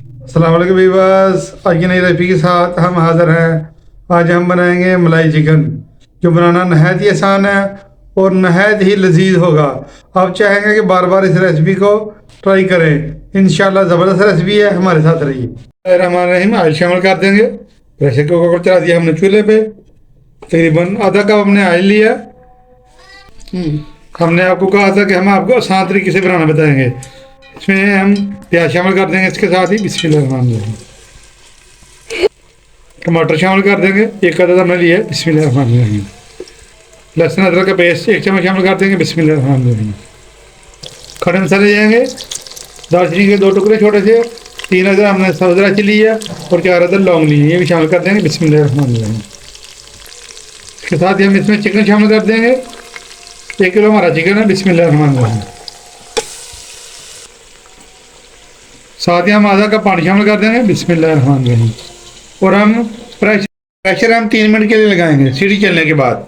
अस्सलाम वालेकुम वीवर्स, आज की नई रेसिपी के साथ हम हाज़िर हैं। आज हम बनाएंगे मलाई चिकन, जो बनाना नहायत ही आसान है और नहायत ही लजीज होगा। आप चाहेंगे कि बार बार इस रेसिपी को ट्राई करें। इंशाल्लाह ज़बरदस्त रेसिपी है, हमारे साथ रहिए। हमारे हम ऑयल शामिल कर देंगे। प्रेशर कुकर चला दिया हमने चूल्हे पे। तकरीबन आधा कप हमने ऑयल लिया। हमने आपको कहा था कि हम आपको आसान तरीके से बनाना बताएंगे। इसमें हम प्याज शामिल कर देंगे, इसके साथ ही बिस्मिल्लाहिर्रहमानिर्रहीम। टमाटर शामिल कर देंगे, एक अदद हमने लिया है, बिस्मिल्लाहिर्रहमानिर्रहीम। लहसुन अदरक का पेस्ट 1 चम्मच शामिल कर देंगे, बिस्मिल्लाहिर्रहमानिर्रहीम। खड़े मसाले जाएंगे, दालचीनी के 2 टुकड़े छोटे से, 3 अदर हमने सब्ज़ इलायची ली है और 4 अदर लौंग ली है, ये भी शामिल कर देंगे, बिस्मिल्लाहिर्रहमानिर्रहीम। इसके साथ ही हम इसमें चिकन शामिल कर देंगे। 1 किलो हमारा चिकन है, बिस्मिल्लाहिर्रहमानिर्रहीम। साथ ही हम आधा कप पानी शामिल कर देंगे, बिस्मिल्लाहिर्रहमानिर्रहीम। और हम प्रेशर हम 3 मिनट के लिए लगाएंगे सीटी चलने के बाद।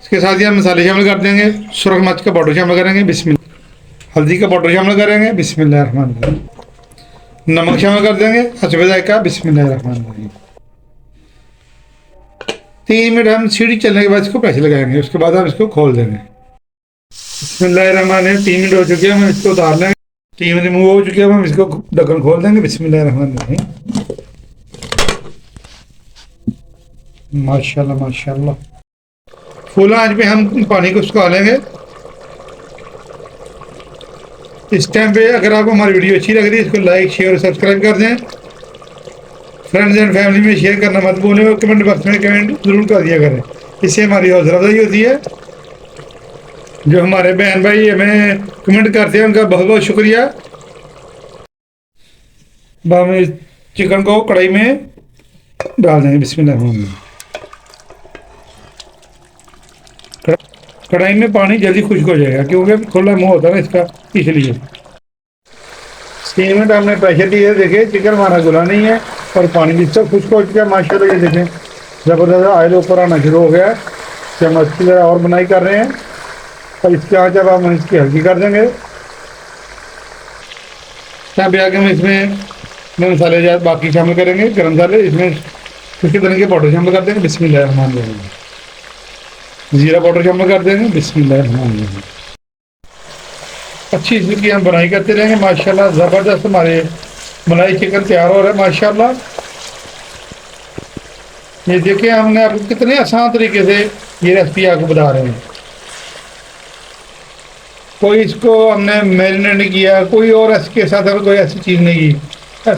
इसके साथ ही हम मसाले शामिल कर देंगे। सुरख मिर्च का पाउडर शामिल करेंगे, बिस्मिल्लाह। हल्दी का पाउडर शामिल करेंगे, बिस्मिल्लाहिर्रहमानिर्रहीम। नमक शामिल कर देंगे, हस्बे जायका, बिस्मिल्लाहिर्रहमानिर्रहीम। 3 मिनट हम सीटी चलने के बाद इसको प्रेशर लगाएंगे। उसके बाद हम इसको खोल देंगे, बिस्मिल्लाहिर्रहमानिर्रहीम। 3 मिनट हो चुके हैं, हम इसको उतार लेंगे। 3 मिनट मूव हो चुके हैं, हम इसको ढक्कन खोल देंगे, बिस्मिल्लाहिर्रहमानिर्रहीम। माशाल्लाह माशाल्लाह। फुल आंच पे हम पानी को सुखा लेंगे। इस टाइम पे अगर आपको हमारी वीडियो अच्छी लग रही है, इसको लाइक शेयर और सब्सक्राइब कर दें। फ्रेंड्स एंड फैमिली में शेयर करना मत भूलें और कमेंट बॉक्स में कमेंट ज़रूर कर दिया करें। इससे हमारी हौसला अफजाई होती है। जो हमारे बहन भाई हमें कमेंट करते हैं, उनका बहुत बहुत शुक्रिया। अब हम इस चिकन को कढ़ाई में डाल देंगे, बिस्मिल्लाह। कढ़ाई में पानी जल्दी खुश्क हो जाएगा क्योंकि खुला मुंह होता है ना इसका, इसलिए। 3 मिनट हमने प्रेशर दिया, देखिए चिकन हमारा गुला नहीं है और पानी भी सब खुश्क हो चुका है माशाल्लाह। ये देखें ज़बरदस्त ऑयल ऊपर आना शुरू हो गया है। इससे हम अच्छी तरह और बनाई कर रहे हैं और इसके आँच अब हम इसकी हल्की कर देंगे। यहाँ पे आके हम इसमें मसाले बाकी शामिल करेंगे, गर्म मसाले। इसमें सूखे धनिया के पाउडर शामिल कर देंगे, बिस्मिल्लाहिर्रहमानिर्रहीम। जीरा पाउडर शामिल कर देंगे, बिस्मिल्लाहिर्रहमानिर्रहीम। अच्छी इसकी हम बनाई करते रहेंगे माशाल्लाह। ज़बरदस्त हमारे मलाई चिकन तैयार हो रहा है माशाल्लाह। ये देखिए हमने आपको कितने आसान तरीके से ये रेसिपी आपको बता रहे हैं। कोई इसको हमने मैरिनेट नहीं किया, कोई और इसके साथ हमें कोई ऐसी चीज़ नहीं की,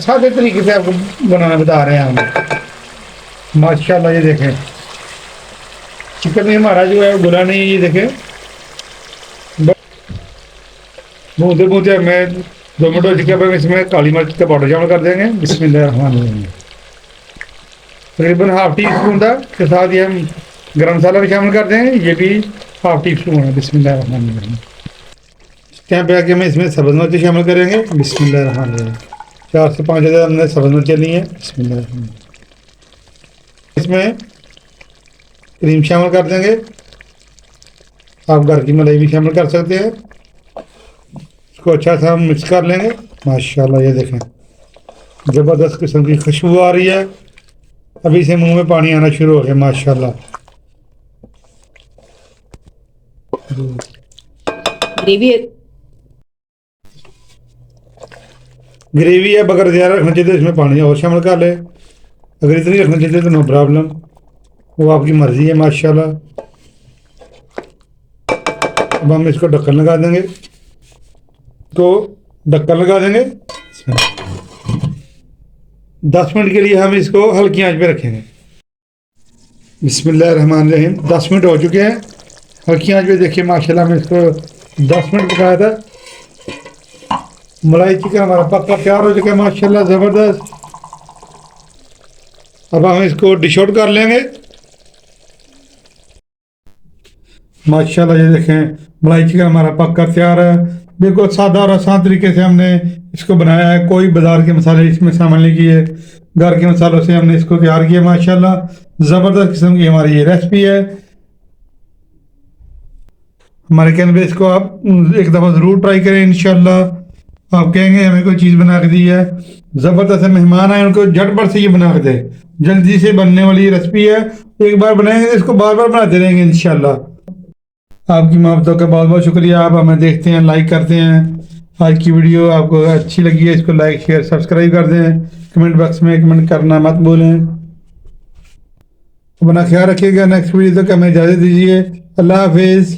सादे तरीके से आपको बनाना बता रहे हैं हम माशाल्लाह। ये देखें चिकन भी हमारा जो है बुरा नहीं है। ये देखें भूनते भूनते हमें 2 मिनट हो चुके हैं। इसमें काली मिर्च का पाउडर शामिल कर देंगे, बिस्मिल्लाहिर्रहमानिर्रहीम। तकरीबन ½ टी स्पून था। के साथ ही हम गरम मसाला भी शामिल कर देंगे, ये भी ½ टी स्पून है, बिस्मिल्लाहिर्रहमानिर्रहीम। टाइम पे आके हम इसमें सब्ज़ मिर्च शामिल करेंगे, बिस्मिल्लाहिर्रहमानिर्रहीम। 4 से 5 हज़ार हमने सब्ज़ मिर्च ली है, बिस्मिल्लाहिर्रहमानिर्रहीम। इसमें क्रीम शामिल कर देंगे। आप घर की मलाई भी शामिल कर सकते हैं। इसको अच्छा सा हम मिक्स कर लेंगे माशाल्लाह। ये देखें ज़बरदस्त किस्म की खुशबू आ रही है। अभी से मुंह में पानी आना शुरू हो गया माशाल्लाह। ग्रेवी है, अगर ज़्यादा रखना चाहिए तो इसमें पानी और शामिल कर ले। अगर इतनी रखना चाहिए तो नो प्रॉब्लम, वो आपकी मर्ज़ी है माशाल्लाह। अब हम इसको ढक्कन लगा देंगे, तो ढक्कन लगा देंगे। 10 मिनट के लिए हम इसको हल्की आंच पे रखेंगे, बिस्मिल्लाहिर्रहमानिर्रहीम। 10 मिनट हो चुके हैं हल्की आंच पे। देखिए माशाल्लाह हमने इसको 10 मिनट पकाया था। मलाई चिकन हमारा पक्का तैयार हो चुका है माशाल्लाह, ज़बरदस्त। अब हम इसको डिश आउट कर लेंगे माशाल्लाह। ये देखें मलाई चिकन हमारा पक्का तैयार है। बिल्कुल सादा और आसान तरीके से हमने इसको बनाया है। कोई बाजार के मसाले इसमें शामिल नहीं किए, घर के मसालों से हमने इसको तैयार किया माशाल्लाह। ज़बरदस्त किस्म की हमारी ये रेसिपी है। हमारे कहने पे इसको आप एक दफ़ा ज़रूर ट्राई करें, इंशाल्लाह आप कहेंगे हमें कोई चीज़ बना के दी है। ज़बरदस्त मेहमान आए उनको झटपट से ये बना के दे। जल्दी से बनने वाली रेसिपी है, एक बार बनाएंगे तो इसको बार बार बनाते रहेंगे इंशाल्लाह। आपकी मोहब्बतों का बहुत बहुत शुक्रिया। आप हमें देखते हैं, लाइक करते हैं। आज की वीडियो आपको अच्छी लगी है, इसको लाइक शेयर सब्सक्राइब कर दें। कमेंट बॉक्स में कमेंट करना मत भूलें। अपना ख्याल रखिएगा। नेक्स्ट वीडियो तक हमें इजाज़त दीजिए। अल्लाह हाफिज़।